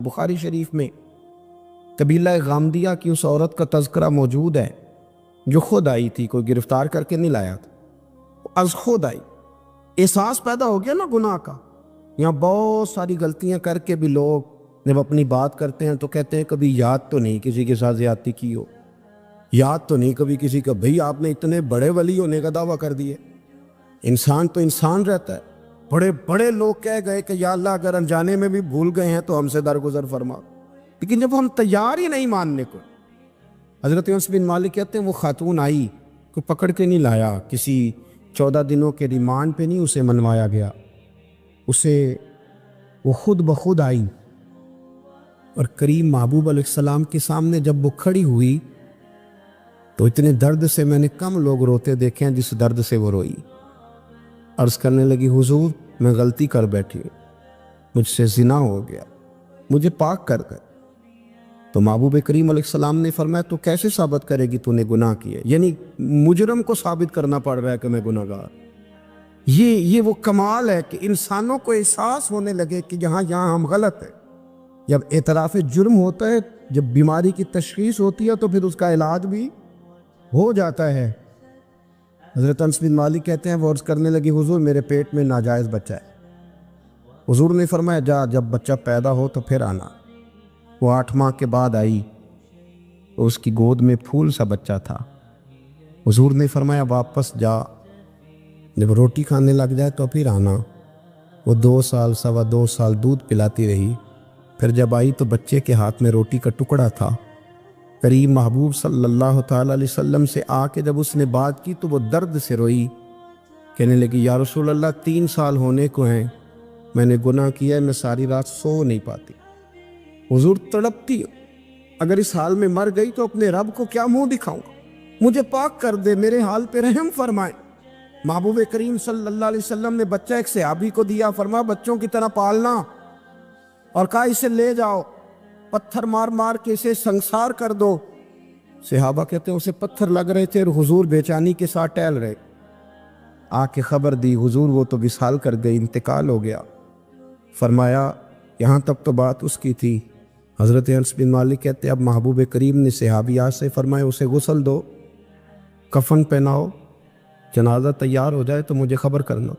بخاری شریف میں قبیلہ غامدیہ کی اس عورت کا تذکرہ موجود ہے جو خود آئی تھی، کوئی گرفتار کر کے نہیں لایا تھا، از خود آئی۔ احساس پیدا ہو گیا نا گناہ کا۔ یہاں بہت ساری غلطیاں کر کے بھی لوگ جب اپنی بات کرتے ہیں تو کہتے ہیں کبھی یاد تو نہیں کسی کے ساتھ زیادتی کی ہو، یاد تو نہیں کبھی کسی کا، بھئی آپ نے اتنے بڑے ولی ہونے کا دعویٰ کر دیے۔ انسان تو انسان رہتا ہے۔ بڑے بڑے لوگ کہہ گئے کہ یا اللہ اگر انجانے میں بھی بھول گئے ہیں تو ہم سے درگزر فرما، لیکن جب ہم تیار ہی نہیں ماننے کو۔ حضرت انس بن مالک کہتے ہیں وہ خاتون آئی، کو پکڑ کے نہیں لایا، کسی 14 دنوں کے ریمانڈ پہ نہیں اسے منوایا گیا، اسے وہ خود بخود آئی، اور کریم محبوب علیہ السلام کے سامنے جب وہ کھڑی ہوئی تو اتنے درد سے میں نے کم لوگ روتے دیکھے ہیں جس درد سے وہ روئی۔ عرض کرنے لگی حضور میں غلطی کر بیٹھی، مجھ سے زنا ہو گیا، مجھے پاک کر گئے۔ تو محبوب کریم علیہ السلام نے فرمایا تو کیسے ثابت کرے گی تو نے گناہ کیا؟ یعنی مجرم کو ثابت کرنا پڑ رہا ہے کہ میں گناہ گار۔ یہ وہ کمال ہے کہ انسانوں کو احساس ہونے لگے کہ یہاں ہم غلط ہیں۔ جب اعتراف جرم ہوتا ہے، جب بیماری کی تشخیص ہوتی ہے تو پھر اس کا علاج بھی ہو جاتا ہے۔ حضرت انس بن مالک کہتے ہیں وہ عرض کرنے لگی حضور میرے پیٹ میں ناجائز بچہ ہے۔ حضور نے فرمایا جا جب بچہ پیدا ہو تو پھر آنا۔ وہ 8 ماہ کے بعد آئی تو اس کی گود میں پھول سا بچہ تھا۔ حضور نے فرمایا واپس جا، جب روٹی کھانے لگ جائے تو پھر آنا۔ وہ 2 سال 2.25 سال دودھ پلاتی رہی، پھر جب آئی تو بچے کے ہاتھ میں روٹی کا ٹکڑا تھا۔ کریم محبوب صلی اللہ تعالیٰ علیہ وسلم سے آ کے جب اس نے بات کی تو وہ درد سے روئی، کہنے لگی یا رسول اللہ 3 سال ہونے کو ہیں، میں نے گناہ کیا ہے، میں ساری رات سو نہیں پاتی۔ حضور تڑپتی اگر اس حال میں مر گئی تو اپنے رب کو کیا منہ دکھاؤں گا، مجھے پاک کر دے، میرے حال پہ رحم فرمائے۔ محبوب کریم صلی اللہ علیہ وسلم نے بچہ ایک صحابی کو دیا، فرمایا بچوں کی طرح پالنا، اور کہا اسے لے جاؤ، پتھر مار مار کے اسے سنسار کر دو۔ صحابہ کہتے ہیں اسے پتھر لگ رہے تھے اور حضور بے چینی کے ساتھ ٹہل رہے۔ آ کے خبر دی حضور وہ تو وصال کر گئی، انتقال ہو گیا۔ فرمایا یہاں تک تو بات اس کی تھی۔ حضرت انس بن مالک کہتے ہیں اب محبوب کریم نے صحابیات سے فرمایا اسے غسل دو، کفن پہناؤ، جنازہ تیار ہو جائے تو مجھے خبر کرنا۔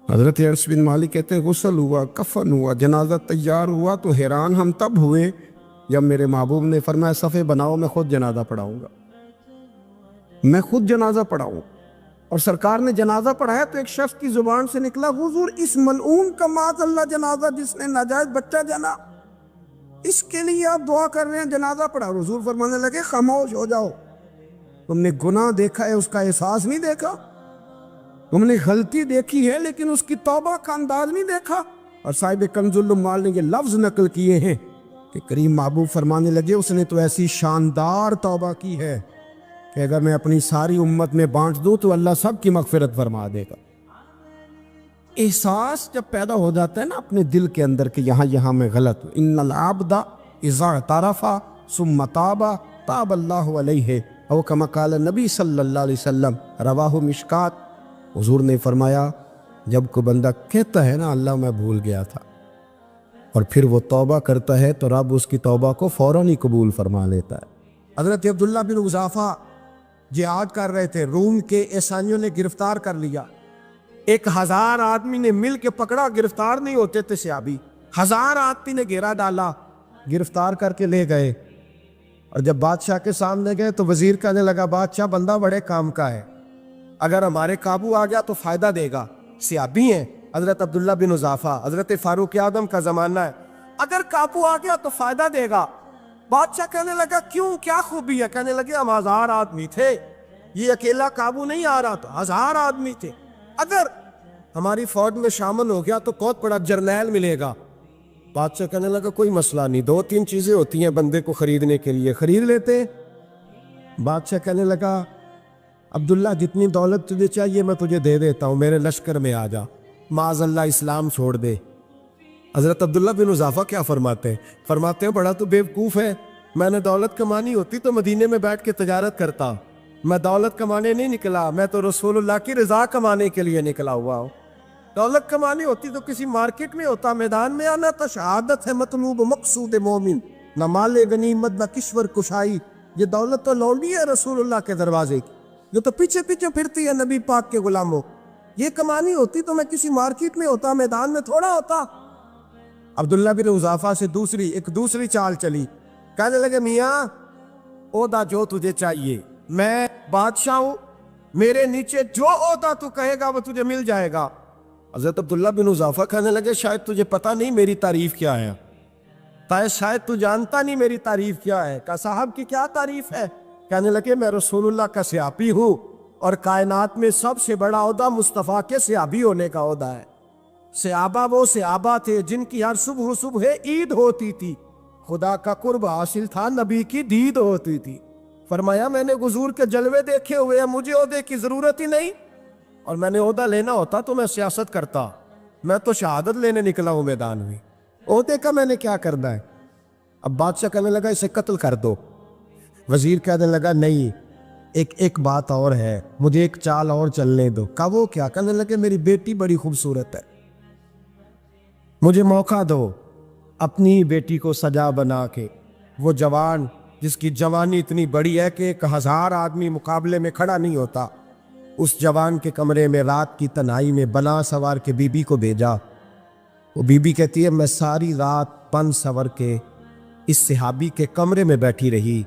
حضرت انس بن مالک کہتے ہیں غسل ہوا، کفن ہوا، جنازہ تیار ہوا تو حیران ہم تب ہوئے جب میرے محبوب نے فرمایا صفے بناؤ میں خود جنازہ پڑھاؤں گا، میں خود جنازہ پڑھاؤں۔ اور سرکار نے جنازہ پڑھایا تو ایک شخص کی زبان سے نکلا حضور اس ملعون کا معاذ اللہ جنازہ جس نے ناجائز بچہ جنا، اس کے لیے آپ دعا کر رہے ہیں، جنازہ پڑھا۔ حضور فرمانے لگے خاموش ہو جاؤ، تم نے گناہ دیکھا ہے، اس کا احساس نہیں دیکھا، تم نے غلطی دیکھی ہے لیکن اس کی توبہ کا انداز نہیں دیکھا۔ اور صاحب کنز العمال نے یہ لفظ نقل کیے ہیں کہ کریم محبوب فرمانے لگے اس نے تو ایسی شاندار توبہ کی ہے کہ اگر میں اپنی ساری امت میں بانٹ دوں تو اللہ سب کی مغفرت فرما دے گا۔ احساس جب پیدا ہو جاتا ہے نا اپنے دل کے اندر کہ یہاں میں غلط ہوں، ان العبد اذا اعترف ثم تاب تاب اللہ علیہ او کما قال نبی صلی اللہ علیہ وسلم، رواہ مشکات۔ حضور نے فرمایا جب کوئی بندہ کہتا ہے نا اللہ میں بھول گیا تھا، اور پھر وہ توبہ کرتا ہے تو رب اس کی توبہ کو فوراً ہی قبول فرما لیتا ہے۔ حضرت عبداللہ بن حذافہ جہاد کر رہے تھے، روم کے عیسائیوں نے گرفتار کر لیا، 1000 آدمی نے مل کے پکڑا، گرفتار نہیں ہوتے تھے صحابی، 1000 آدمی نے گھیرا ڈالا، گرفتار کر کے لے گئے۔ اور جب بادشاہ کے سامنے گئے تو وزیر کہنے لگا بادشاہ بندہ بڑے کام کا ہے، اگر ہمارے قابو آ گیا تو فائدہ دے گا، صحابی ہیں حضرت عبداللہ بن حذافہ، حضرت فاروق اعظم کا زمانہ ہے، اگر قابو آ گیا تو فائدہ دے گا۔ بادشاہ کہنے لگا کیوں، کیا خوبی ہے؟ کہنے لگے ہم 1000 آدمی تھے، یہ اکیلا قابو نہیں آ رہا تھا، 1000 آدمی تھے، اگر ہماری فوج میں شامل ہو گیا تو بہت بڑا جرنیل ملے گا۔ بادشاہ کہنے لگا کوئی مسئلہ نہیں، 2-3 چیزیں ہوتی ہیں بندے کو خریدنے کے لیے، خرید لیتے۔ بادشاہ کہنے لگا عبداللہ جتنی دولت تجھے چاہیے میں تجھے دے دیتا ہوں، میرے لشکر میں آ جا، معاذ اللہ اسلام چھوڑ دے۔ حضرت عبداللہ بن حذافہ کیا فرماتے ہیں بڑا تو بیوقوف ہے، میں نے دولت کمانی ہوتی تو مدینے میں بیٹھ کے تجارت کرتا، میں دولت کمانے نہیں نکلا، میں تو رسول اللہ کی رضا کمانے کے لیے نکلا ہوا ہوں۔ دولت کمانی ہوتی تو کسی مارکیٹ میں ہوتا، میدان میں آنا تھا۔ شہادت ہے مطلوب مقصود مومن، نہ مال غنیمت نہ کشور کشائی۔ یہ دولت تو لونڈی ہے رسول اللہ کے دروازے کی، جو تو پیچھے پیچھے پھرتی ہے نبی پاک کے غلاموں۔ یہ کمانی ہوتی تو میں کسی مارکیٹ میں ہوتا، میدان میں تھوڑا ہوتا۔ عبداللہ بن حذافہ سے ایک دوسری چال چلی۔ کہنے لگے میاں عہدہ جو تجھے چاہیے، میں بادشاہ ہوں، میرے نیچے جو عہدہ تو کہے گا وہ تجھے مل جائے گا۔ حضرت عبداللہ بن حذافہ کہنے لگے شاید تجھے پتہ نہیں میری تعریف کیا ہے، شاید تو جانتا نہیں میری تعریف کیا ہے۔ کہا صاحب کی کیا تعریف ہے؟ کہنے لگے میں رسول اللہ کا صحابی ہوں، اور کائنات میں سب سے بڑا عہدہ مصطفیٰ کے صحابی ہونے کا عہدہ ہے۔ صحابہ وہ صحابہ تھے جن کی ہر صبح صبح عید ہوتی تھی، خدا کا قرب حاصل تھا، نبی کی دید ہوتی تھی۔ فرمایا میں نے حضور کے جلوے دیکھے ہوئے ہیں، مجھے عہدے کی ضرورت ہی نہیں، اور میں نے عہدہ لینا ہوتا تو میں سیاست کرتا، میں تو شہادت لینے نکلا ہوں میدان میں، عہدے کا میں نے کیا کرنا ہے؟ اب بادشاہ کہنے لگا اسے قتل کر دو۔ وزیر کہنے لگا نہیں، ایک بات اور ہے، مجھے ایک چال اور چلنے دو۔ کہا وہ کیا؟ کہنے لگے میری بیٹی بڑی خوبصورت ہے، مجھے موقع دو اپنی بیٹی کو سجا بنا کے، وہ جوان جس کی جوانی اتنی بڑی ہے کہ 1000 آدمی مقابلے میں کھڑا نہیں ہوتا، اس جوان کے کمرے میں رات کی تنہائی میں بنا سوار کے بی بی کو بھیجا۔ وہ بی بی کہتی ہے میں ساری رات بن سور کے اس صحابی کے کمرے میں بیٹھی رہی،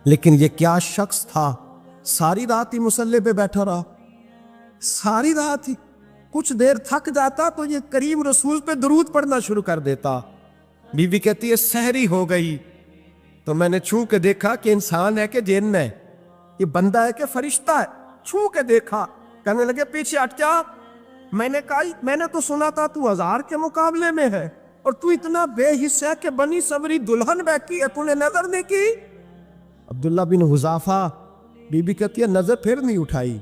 لیکن یہ کیا شخص تھا، ساری رات ہی مصلے پہ بیٹھا رہا، ساری رات ہی۔ کچھ دیر تھک جاتا تو یہ کریم رسول پہ درود پڑھنا شروع کر دیتا۔ بی بی کہتی ہے سحری ہو گئی تو میں نے چھو کے دیکھا کہ انسان ہے کہ جن ہے، یہ بندہ ہے کہ فرشتہ ہے، چھو کے دیکھا۔ کہنے لگے پیچھے ہٹ جا۔ میں نے کہا میں نے تو سنا تھا تو 1000 کے مقابلے میں ہے، اور تو اتنا بے حص ہے کہ بنی صبری دلہن بیٹھی ہے، تو نے نظر نہیں کی؟ عبداللہ بن حذافہ، بی بی کہتی ہے نظر پھر نہیں اٹھائی،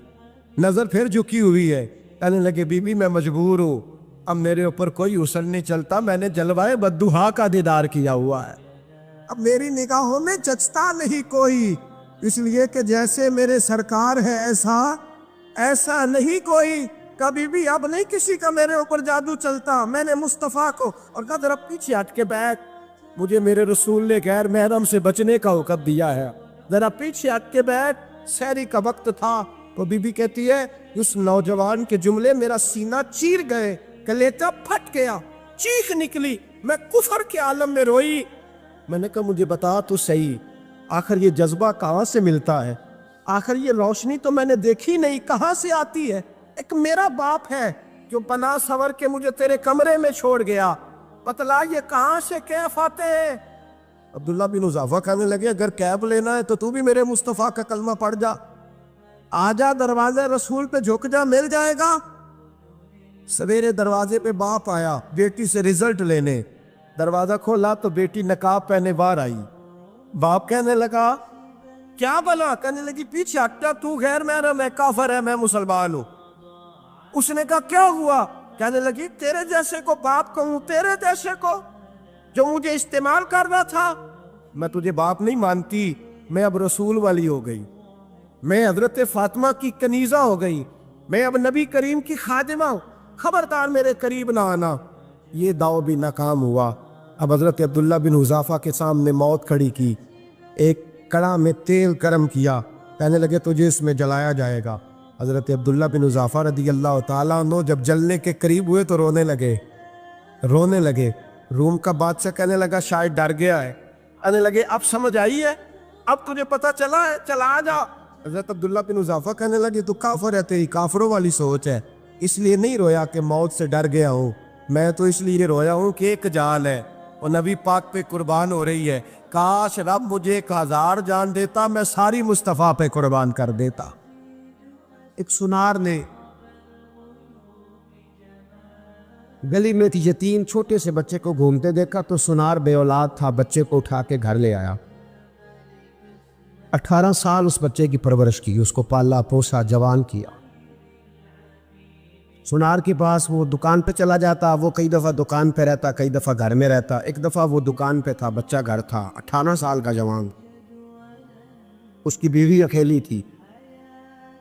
نظر پھر جھکی ہوئی ہے۔ کہنے لگے بی بی میں مجبور ہوں، اب میرے اوپر کوئی حسن نہیں چلتا، میں نے جلوائے بدوہا کا دیدار کیا ہوا ہے، اب میری نگاہوں میں جچتا نہیں کوئی، اس لیے کہ جیسے میرے سرکار ہے ایسا نہیں کوئی۔ کبھی بھی اب نہیں کسی کا میرے اوپر جادو چلتا، میں نے مصطفیٰ کو، اور کہا ذرا پیچھے ہٹ کے بیٹھ، مجھے میرے رسول نے غیر محرم سے بچنے کا حکم دیا ہے، ذرا پیچھے ہٹ کے بیٹھ۔ سحری کا وقت تھا تو بی بی کہتی ہے اس نوجوان کے جملے میرا سینہ چیر گئے، کلیجہ پھٹ گیا، چیخ نکلی، میں کفر کے عالم میں روئی۔ میں نے کہا مجھے بتا تو صحیح، آخر یہ جذبہ کہاں سے ملتا ہے؟ آخر یہ روشنی تو میں نے دیکھی نہیں، کہاں سے آتی ہے؟ ایک میرا باپ ہے جو بنا سور کے مجھے تیرے کمرے میں چھوڑ گیا، بتلا یہ کہاں سے کیف آتے ہیں؟ عبداللہ بن حذافہ کہنے لگے اگر کیف لینا ہے تو بھی میرے مصطفیٰ کا کلمہ پڑھ جا، آجا دروازے رسول پہ جھک جا، مل جائے گا۔ سویرے دروازے پہ باپ آیا بیٹی سے رزلٹ لینے، دروازہ کھولا تو بیٹی نقاب پہنے باہر آئی۔ باپ کہنے لگا کیا بلا؟ کہنے لگی پیچھے ہٹا، تو غیر محرم ہے، کافر ہے، میں مسلمان ہوں۔ اس نے کہا کیا ہوا؟ کہنے لگی تیرے جیسے کو باپ کہوں، تیرے جیسے کو جو مجھے استعمال کر رہا تھا؟ میں تجھے باپ نہیں مانتی، میں اب رسول والی ہو گئی، میں حضرت فاطمہ کی کنیزہ ہو گئی، میں اب نبی کریم کی خادمہ ہوں، خبردار میرے قریب نہ آنا۔ یہ داؤ بھی ناکام ہوا۔ اب حضرت عبداللہ بن حذافہ کے سامنے موت کھڑی کی، ایک کڑا میں تیل گرم کیا، کہنے لگے تجھے اس میں جلایا جائے گا۔ حضرت عبداللہ بن حذافہ رضی اللہ تعالیٰ عنہ جب جلنے کے قریب ہوئے تو رونے لگے۔ روم کا بادشاہ کہنے لگا شاید ڈر گیا ہے، کہنے لگے اب سمجھ آئی ہے، اب تجھے پتہ چلا ہے، چلا آ جا۔ حضرت عبداللہ بن حذافہ کہنے لگے تو کافر ہے، تیری کافروں والی سوچ ہے، اس لیے نہیں رویا کہ موت سے ڈر گیا ہوں، میں تو اس لیے رویا ہوں کہ ایک جان ہے وہ نبی پاک پہ قربان ہو رہی ہے، کاش رب مجھے 1000 جان دیتا، میں ساری مصطفیٰ پہ قربان کر دیتا۔ ایک سنار نے گلی میں یتیم چھوٹے سے بچے کو گھومتے دیکھا تو سنار بے اولاد تھا، بچے کو اٹھا کے گھر لے آیا، 18 سال اس بچے کی پرورش کی، اس کو پالا پوسا، جوان کیا۔ سنار کے پاس وہ دکان پہ چلا جاتا، وہ کئی دفعہ دکان پہ رہتا، کئی دفعہ گھر میں رہتا۔ ایک دفعہ وہ دکان پہ تھا، بچہ گھر تھا، 18 سال کا جوان، اس کی بیوی اکیلی تھی۔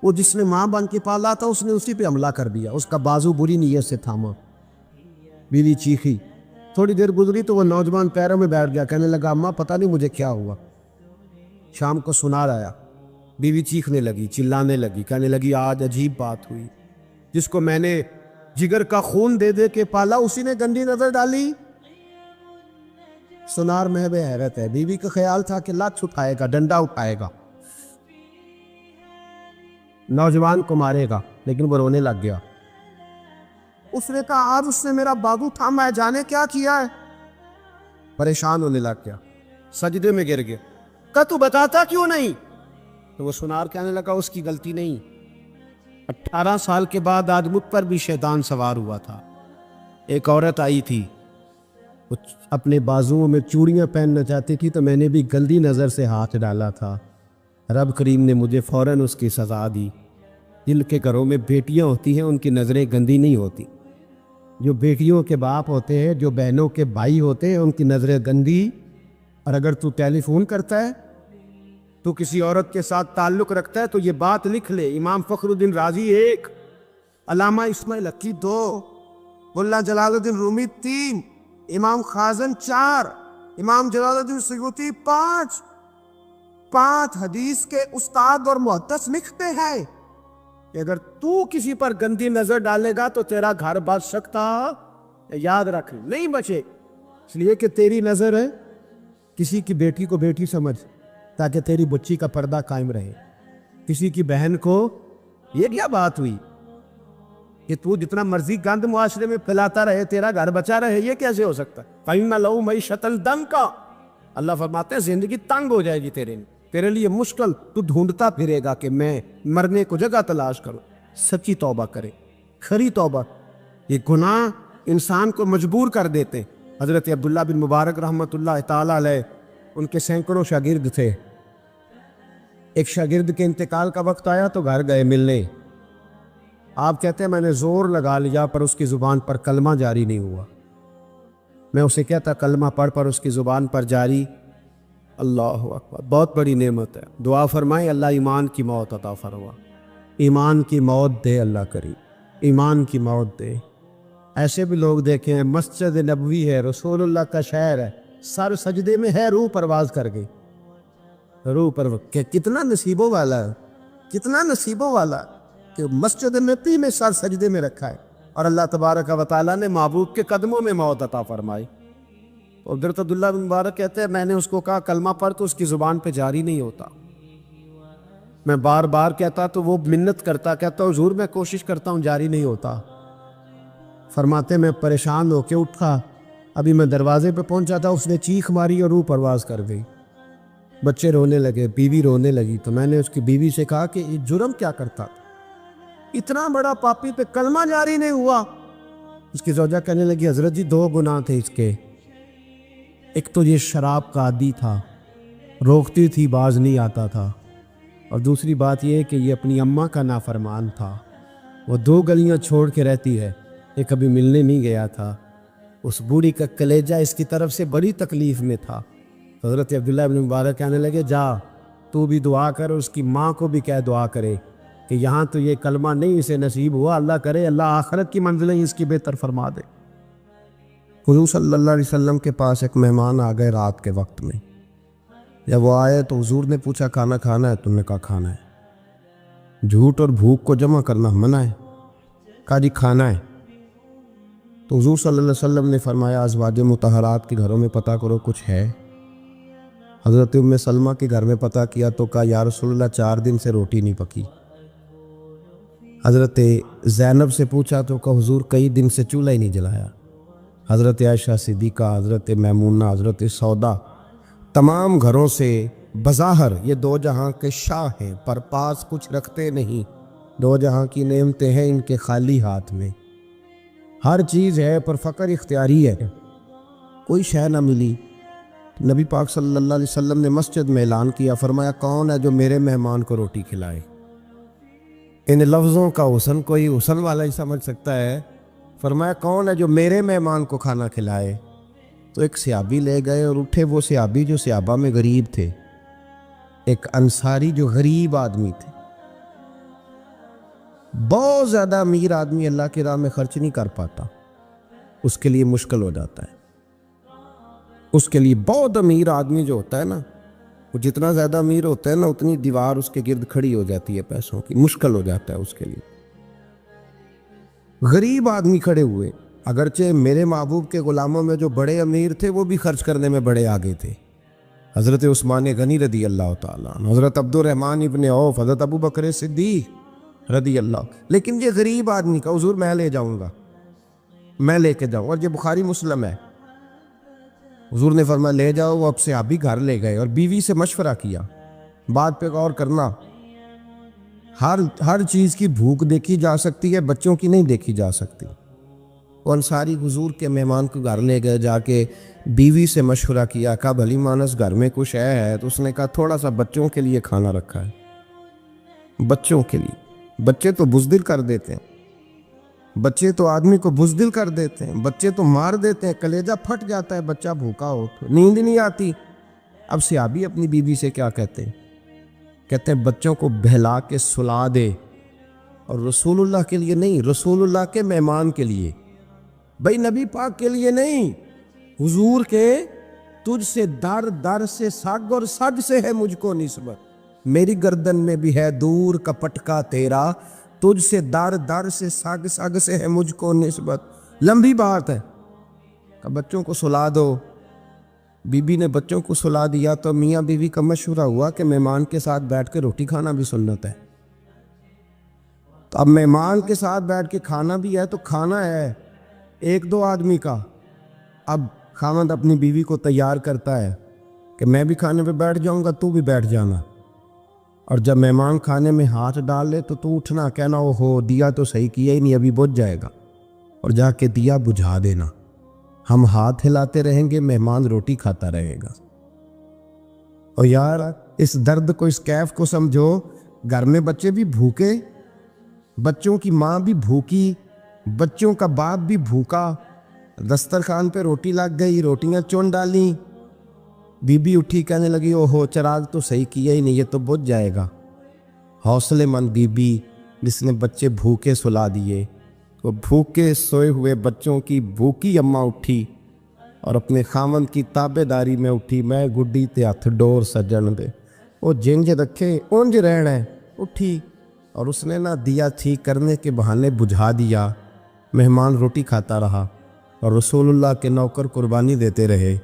وہ جس نے ماں بن کے پالا تھا اس نے اسی پہ حملہ کر دیا، اس کا بازو بری نیت سے تھاما۔ بیوی چیخی، تھوڑی دیر گزری تو وہ نوجوان پیروں میں بیٹھ گیا، کہنے لگا اماں پتہ نہیں مجھے کیا ہوا۔ شام کو سنار آیا، بیوی چیخنے لگی، چلانے لگی، کہنے لگی آج عجیب بات ہوئی، جس کو میں نے جگر کا خون دے دے کے پالا اسی نے گندی نظر ڈالی۔ سنار محب حیرت ہے، بیوی کا خیال تھا کہ لات اٹھائے گا، ڈنڈا اٹھائے گا، نوجوان کو مارے گا، لیکن وہ رونے لگ گیا۔ اس نے کہا آج اس نے میرا بازو تھاما ہے، جانے کیا کیا ہے۔ پریشان ہونے لگ گیا، سجدے میں گر گیا، کہا تو بتاتا کیوں نہیں؟ تو وہ سنار کہنے لگا اس کی غلطی نہیں، 18 سال کے بعد آج مجھ پر بھی شیطان سوار ہوا تھا۔ ایک عورت آئی تھی، وہ اپنے بازوؤں میں چوڑیاں پہننا چاہتی تھی تو میں نے بھی گندی نظر سے ہاتھ ڈالا تھا، رب کریم نے مجھے فوراً اس کی سزا دی۔ جن کے گھروں میں بیٹیاں ہوتی ہیں ان کی نظریں گندی نہیں ہوتی، جو بیٹیوں کے باپ ہوتے ہیں، جو بہنوں کے بھائی ہوتے ہیں، ان کی نظریں گندی۔ اور اگر تو ٹیلی فون کرتا ہے، تو کسی عورت کے ساتھ تعلق رکھتا ہے تو یہ بات لکھ لے، امام فخر الدین رازی 1، علامہ اسماعیل حقی 2، ملا جلال الدین رومی 3، امام خازن 4، امام جلال الدین سیوطی 5 حدیث کے استاد اور محدث لکھتے ہیں کہ اگر تو کسی پر گندی نظر ڈالے گا تو تیرا گھر بچ سکتا، یاد رکھ نہیں بچے، اس لیے کہ تیری نظر ہے، کسی کی بیٹی کو بیٹی سمجھ تاکہ تیری بچی کا پردہ قائم رہے، کسی کی بہن کو، یہ کیا بات ہوئی کہ تو جتنا مرضی گند معاشرے میں پھیلاتا رہے تیرا گھر بچا رہے، یہ کیسے ہو سکتا ہے؟ فَإِنَّ لَهُ مَعِيشَةً ضَنْكَ، اللہ فرماتے ہیں زندگی تنگ ہو جائے گی تیرے لیے مشکل، تو ڈھونڈتا پھرے گا کہ میں مرنے کو جگہ تلاش کروں۔ سچی توبہ کرے، کھری توبہ۔ یہ گناہ انسان کو مجبور کر دیتے۔ حضرت عبداللہ بن مبارک رحمۃ اللہ تعالیٰ علیہ، ان کے سینکڑوں شاگرد تھے، ایک شاگرد کے انتقال کا وقت آیا تو گھر گئے ملنے، آپ کہتے ہیں میں نے زور لگا لیا پر اس کی زبان پر کلمہ جاری نہیں ہوا، میں اسے کہتا کلمہ پڑھ پر اس کی زبان پر جاری، اللہ اکبر، بہت بڑی نعمت ہے، دعا فرمائیں اللہ ایمان کی موت عطا فرما، ایمان کی موت دے اللہ کریم، ایمان کی موت دے۔ ایسے بھی لوگ دیکھیں ہیں، مسجد نبوی ہے، رسول اللہ کا شہر ہے، سر سجدے میں ہے، روح پرواز کر گئی، روح پر کتنا نصیبوں والا ہے، کتنا نصیبوں والا کہ مسجد نبی میں سر سجدے میں رکھا ہے، اور اللہ تبارک و تعالیٰ نے محبوب کے قدموں میں موت عطا فرمائی۔ تو حضرت عبداللہ بن مبارک کہتے ہیں میں نے اس کو کہا کلمہ پڑھ تو اس کی زبان پہ جاری نہیں ہوتا، میں بار بار کہتا تو وہ منت کرتا، کہتا حضور میں کوشش کرتا ہوں جاری نہیں ہوتا۔ فرماتے میں پریشان ہو کے اٹھا، ابھی میں دروازے پہ پہنچا تھا، اس نے چیخ ماری اور روح پرواز کر گئی، بچے رونے لگے، بیوی رونے لگی، تو میں نے اس کی بیوی سے کہا کہ یہ جرم کیا کرتا، اتنا بڑا پاپی پہ کلمہ جاری نہیں ہوا۔ اس کی زوجہ کہنے لگی حضرت جی 2 گناہ تھے اس کے، ایک تو یہ شراب کا عادی تھا، روکتی تھی باز نہیں آتا تھا، اور دوسری بات یہ کہ یہ اپنی اماں کا نافرمان تھا، وہ 2 گلیاں چھوڑ کے رہتی ہے، یہ کبھی ملنے نہیں گیا تھا، اس بوڑھی کا کلیجہ اس کی طرف سے بڑی تکلیف میں تھا۔ حضرت عبداللہ بن مبارک کہنے لگے جا تو بھی دعا کر، اس کی ماں کو بھی کہہ دعا کرے کہ یہاں تو یہ کلمہ نہیں اسے نصیب ہوا، اللہ کرے اللہ آخرت کی منزلیں اس کی بہتر فرما دے۔ حضور صلی اللہ علیہ وسلم کے پاس ایک مہمان آ گئے رات کے وقت میں، جب وہ آئے تو حضور نے پوچھا کھانا کھانا ہے؟ تم نے کہا کھانا ہے۔ جھوٹ اور بھوک کو جمع کرنا منع ہے، کہا جی کھانا ہے۔ تو حضور صلی اللہ علیہ وسلم نے فرمایا ازواج مطہرات کے گھروں میں پتہ کرو کچھ ہے۔ حضرت ام سلمہ کے گھر میں پتہ کیا تو کہا یا رسول اللہ 4 دن سے روٹی نہیں پکی۔ حضرت زینب سے پوچھا تو کہا حضور کئی دن سے چولہا ہی نہیں جلایا۔ حضرت عائشہ صدیقہ، حضرت میمونہ، حضرت سودا، تمام گھروں سے بظاہر یہ 2 جہاں کے شاہ ہیں پر پاس کچھ رکھتے نہیں، 2 جہاں کی نعمتیں ہیں ان کے خالی ہاتھ میں، ہر چیز ہے پر فقر اختیاری ہے، کوئی شے نہ ملی۔ نبی پاک صلی اللہ علیہ وسلم نے مسجد میں اعلان کیا، فرمایا کون ہے جو میرے مہمان کو روٹی کھلائے؟ ان لفظوں کا حسن کوئی حسن والا ہی سمجھ سکتا ہے، فرمایا کون ہے جو میرے مہمان کو کھانا کھلائے؟ تو ایک صحابی لے گئے اور اٹھے، وہ صحابی جو صحابہ میں غریب تھے، ایک انصاری جو غریب آدمی تھے، بہت زیادہ امیر آدمی اللہ کی راہ میں خرچ نہیں کر پاتا، اس کے لیے مشکل ہو جاتا ہے۔ اس کے لیے بہت امیر آدمی جو ہوتا ہے نا، وہ جتنا زیادہ امیر ہوتا ہے نا، اتنی دیوار اس کے گرد کھڑی ہو جاتی ہے پیسوں کی، مشکل ہو جاتا ہے اس کے لیے۔ غریب آدمی کھڑے ہوئے، اگرچہ میرے محبوب کے غلاموں میں جو بڑے امیر تھے وہ بھی خرچ کرنے میں بڑے آگے تھے، حضرت عثمان غنی رضی اللہ تعالیٰ عنہ، حضرت عبد الرحمن ابن عوف، حضرت ابو بکر صدیق رضی اللہ۔ لیکن یہ غریب آدمی کا حضور میں لے جاؤں گا، میں لے کے جاؤں، اور یہ بخاری مسلم ہے۔ حضور نے فرمایا لے جاؤ، وہ اب سے آپ بھی گھر لے گئے اور بیوی سے مشورہ کیا، بات پہ غور کرنا، ہر چیز کی بھوک دیکھی جا سکتی ہے، بچوں کی نہیں دیکھی جا سکتی۔ وہ انصاری حضور کے مہمان کو گھر لے گئے، جا کے بیوی سے مشورہ کیا، کہا بھلی مانس گھر میں کچھ ہے؟ تو اس نے کہا تھوڑا سا بچوں کے لیے کھانا رکھا ہے، بچوں کے لیے۔ بچے تو بزدل کر دیتے ہیں، بچے تو آدمی کو بزدل کر دیتے ہیں، بچے تو مار دیتے ہیں، کلیجہ پھٹ جاتا ہے بچہ بھوکا ہو تو، نیند نہیں آتی۔ اب صحابی اپنی بیوی سے کیا کہتے ہیں؟ کہتے ہیں بچوں کو بہلا کے سلا دے، اور رسول اللہ کے لیے نہیں، رسول اللہ کے مہمان کے لیے، بھائی نبی پاک کے لیے نہیں، حضور کے تجھ سے در در سے سگ اور سگ سے ہے مجھ کو نسبت، میری گردن میں بھی ہے دور کا پٹکا تیرا، تجھ سے در در سے سگ سگ سے ہے مجھ کو نسبت۔ لمبی بات ہے کہ بچوں کو سلا دو۔ بی بی نے بچوں کو سلا دیا تو میاں بیوی کا مشورہ ہوا کہ مہمان کے ساتھ بیٹھ کے روٹی کھانا بھی سنت ہے۔ تو اب مہمان کے ساتھ بیٹھ کے کھانا بھی ہے تو کھانا ہے ایک دو آدمی کا۔ اب خاوند اپنی بیوی کو تیار کرتا ہے کہ میں بھی کھانے پہ بیٹھ جاؤں گا، تو بھی بیٹھ جانا، اور جب مہمان کھانے میں ہاتھ ڈال لے تو اٹھنا، کہنا او ہو دیا تو صحیح کیا ہی نہیں، ابھی بجھ جائے گا، اور جا کے دیا بجھا دینا۔ ہم ہاتھ ہلاتے رہیں گے، مہمان روٹی کھاتا رہے گا۔ اور یار اس درد کو، اس کیف کو سمجھو، گھر میں بچے بھی بھوکے، بچوں کی ماں بھی بھوکی، بچوں کا باپ بھی بھوکا، دسترخوان پہ روٹی لگ گئی، روٹیاں چون ڈالیں، بی بی اٹھی کہنے لگی او ہو چراغ تو صحیح کیا ہی نہیں، یہ تو بجھ جائے گا۔ حوصلے مند بی بی جس نے بچے بھوکے سلا دیے، وہ بھوکے سوئے ہوئے بچوں کی بھوکی اماں اٹھی اور اپنے خاوند کی تابع داری میں اٹھی، میں گڈی تے ہتھ ڈور سجن دے، وہ جنج رکھے اونج رہنا ہے، اٹھی اور اس نے نا دیا ٹھیک کرنے کے بہانے بجھا دیا۔ مہمان روٹی کھاتا رہا اور رسول اللہ کے نوکر قربانی دیتے رہے۔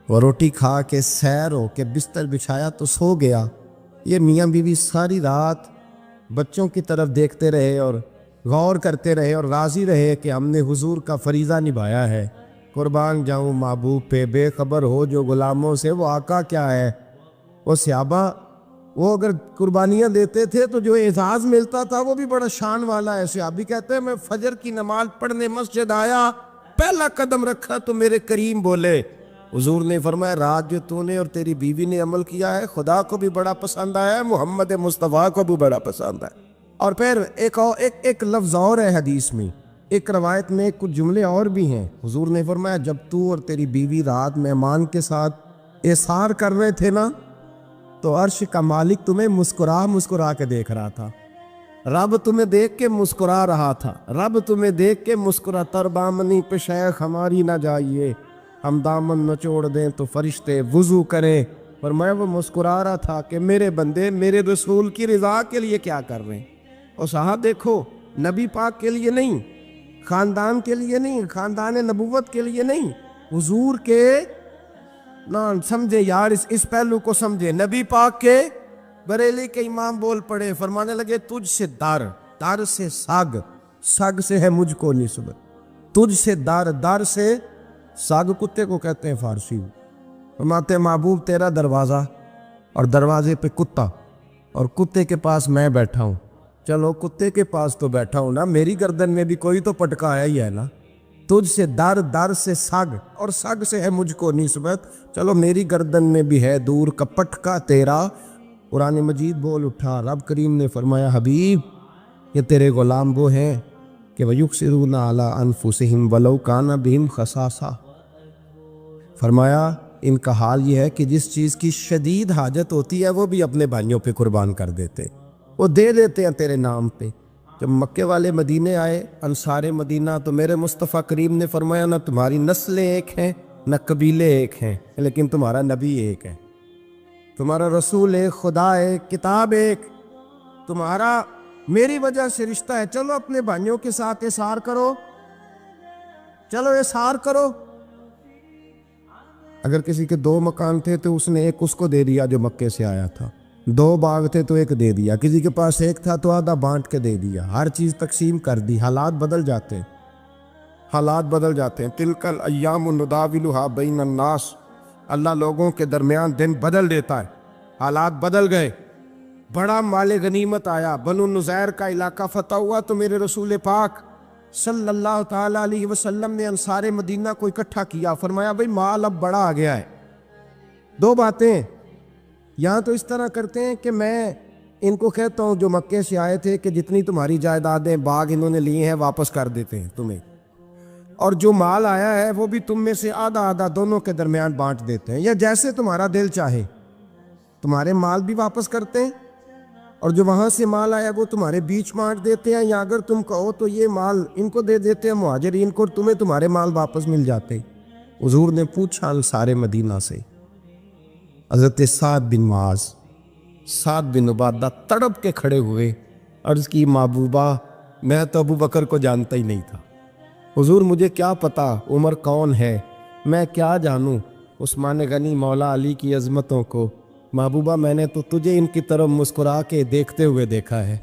وہ روٹی کھا کے سیر ہو کے بستر بچھایا تو سو گیا۔ یہ میاں بیوی ساری رات بچوں کی طرف دیکھتے رہے اور غور کرتے رہے اور راضی رہے کہ ہم نے حضور کا فریضہ نبھایا ہے۔ قربان جاؤں محبوب پہ، بے خبر ہو جو غلاموں سے وہ آقا کیا ہے۔ وہ صحابہ وہ اگر قربانیاں دیتے تھے تو جو اعزاز ملتا تھا وہ بھی بڑا شان والا ہے۔ صحابی کہتے ہیں میں فجر کی نماز پڑھنے مسجد آیا، پہلا قدم رکھا تو میرے کریم بولے، حضور نے فرمایا رات جو تو نے اور تیری بیوی نے عمل کیا ہے خدا کو بھی بڑا پسند آیا ہے، محمد مصطفیٰ کو بھی بڑا پسند ہے۔ اور پھر ایک لفظ اور ہے حدیث میں، ایک روایت میں کچھ جملے اور بھی ہیں۔ حضور نے فرمایا جب تو اور تیری بیوی رات مہمان کے ساتھ احسار کر رہے تھے نا، تو عرش کا مالک تمہیں مسکرا کے دیکھ رہا تھا، رب تمہیں دیکھ کے مسکرا رہا تھا، رب تمہیں دیکھ کے مسکرا، تر بامنی پہ شیخ ہماری نہ جائیے، ہم دامن نچوڑ دیں تو فرشتے وضو کریں۔ پر میں وہ مسکرا رہا تھا کہ میرے بندے میرے رسول کی رضا کے لیے کیا کر رہے ہیں۔ اور صاحب دیکھو، نبی پاک کے لیے نہیں، خاندان کے لیے نہیں، خاندان نبوت کے لیے نہیں، حضور کے نہ سمجھے یار، اس پہلو کو سمجھے۔ نبی پاک کے بریلی کے امام بول پڑے، فرمانے لگے تجھ سے در سے سگ سے ہے مجھ کو نسبت، تجھ سے در سے سگ کتے کو کہتے ہیں فارسی میں۔ فرماتے محبوب تیرا دروازہ اور دروازے پہ کتا، اور کتے کے پاس میں بیٹھا ہوں، چلو کتے کے پاس تو بیٹھا ہوں نا، میری گردن میں بھی کوئی تو پٹکا ہے ہی ہے نا، تجھ سے در سے سگ اور سگ سے ہے مجھ کو نسبت، چلو میری گردن میں بھی ہے دور کا پٹکا تیرا۔ قرآن مجید بول اٹھا، رب کریم نے فرمایا حبیب یہ تیرے غلام وہ ہیں کہ وَيُكْسِرُونَ عَلَىٰ أَنفُسِهِمْ وَلَوْ كَانَ بِهِمْ خَصَاصَةٌ، فرمایا ان کا حال یہ ہے کہ جس چیز کی شدید حاجت ہوتی ہے وہ بھی اپنے بھائیوں پہ قربان کر دیتے، وہ دے دیتے ہیں تیرے نام پہ، جب مکے والے مدینے آئے انصار مدینہ تو میرے مصطفیٰ کریم نے فرمایا نہ تمہاری نسلیں ایک ہیں نہ قبیلے ایک ہیں، لیکن تمہارا نبی ایک ہے، تمہارا رسول ایک، خدا ایک، کتاب ایک، تمہارا میری وجہ سے رشتہ ہے۔ چلو اپنے بھائیوں کے ساتھ احسار کرو، چلو احسار کرو۔ اگر کسی کے 2 مکان تھے تو اس نے ایک اس کو دے دیا جو مکے سے آیا تھا، 2 باغ تھے تو ایک دے دیا، کسی کے پاس ایک تھا تو آدھا بانٹ کے دے دیا، ہر چیز تقسیم کر دی۔ حالات بدل جاتے ہیں، حالات بدل جاتے ہیں۔ تلک الایام نداولها بین الناس، اللہ لوگوں کے درمیان دن بدل دیتا ہے، حالات بدل گئے۔ بڑا مال غنیمت آیا، بنو نذیر کا علاقہ فتح ہوا تو میرے رسول پاک صلی اللہ تعالیٰ علیہ وسلم نے انصار مدینہ کو اکٹھا کیا، فرمایا بھئی مال اب بڑا آ گیا ہے۔ 2 باتیں، یہاں تو اس طرح کرتے ہیں کہ میں ان کو کہتا ہوں جو مکے سے آئے تھے کہ جتنی تمہاری جائیدادیں باغ انہوں نے لیے ہیں واپس کر دیتے ہیں تمہیں، اور جو مال آیا ہے وہ بھی تم میں سے آدھا آدھا دونوں کے درمیان بانٹ دیتے ہیں، یا جیسے تمہارا دل چاہے، تمہارے مال بھی واپس کرتے ہیں اور جو وہاں سے مال آیا وہ تمہارے بیچ بانٹ دیتے ہیں، یا اگر تم کہو تو یہ مال ان کو دے دیتے ہیں مہاجرین کو، تمہیں تمہارے مال واپس مل جاتے۔ حضور نے پوچھا انصار مدینہ سے، حضرت سعد بن معاذ، سعد بن عبادہ تڑپ کے کھڑے ہوئے، عرض کی محبوبہ میں تو ابو بکر کو جانتا ہی نہیں تھا، حضور مجھے کیا پتا عمر کون ہے، میں کیا جانوں عثمان غنی مولا علی کی عظمتوں کو، محبوبہ میں نے تو تجھے ان کی طرف مسکرا کے دیکھتے ہوئے دیکھا ہے،